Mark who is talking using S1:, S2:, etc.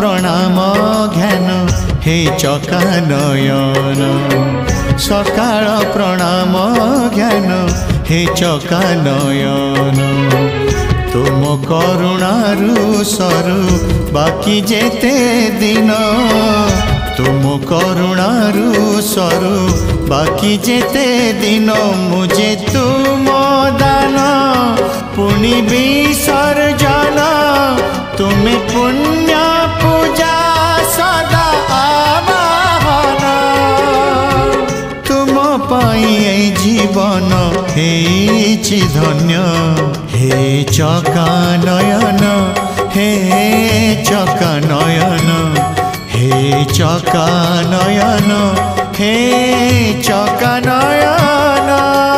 S1: प्रणाम ज्ञान हे चका नयन सकाळ प्रणाम ज्ञान हे चका नयन तुम करुणारु सरु बाकी जेते दिन तुम करुणारु सरु बाकी जेते दिन मुझे तुम दान पुनि विसर्जन तुम्हें पुण्य पूजा सदा आवाहन तुम पाई जीवन हेछि धन्य हे चका नयन हे चका नयन हे चका नयन हे चका नयन।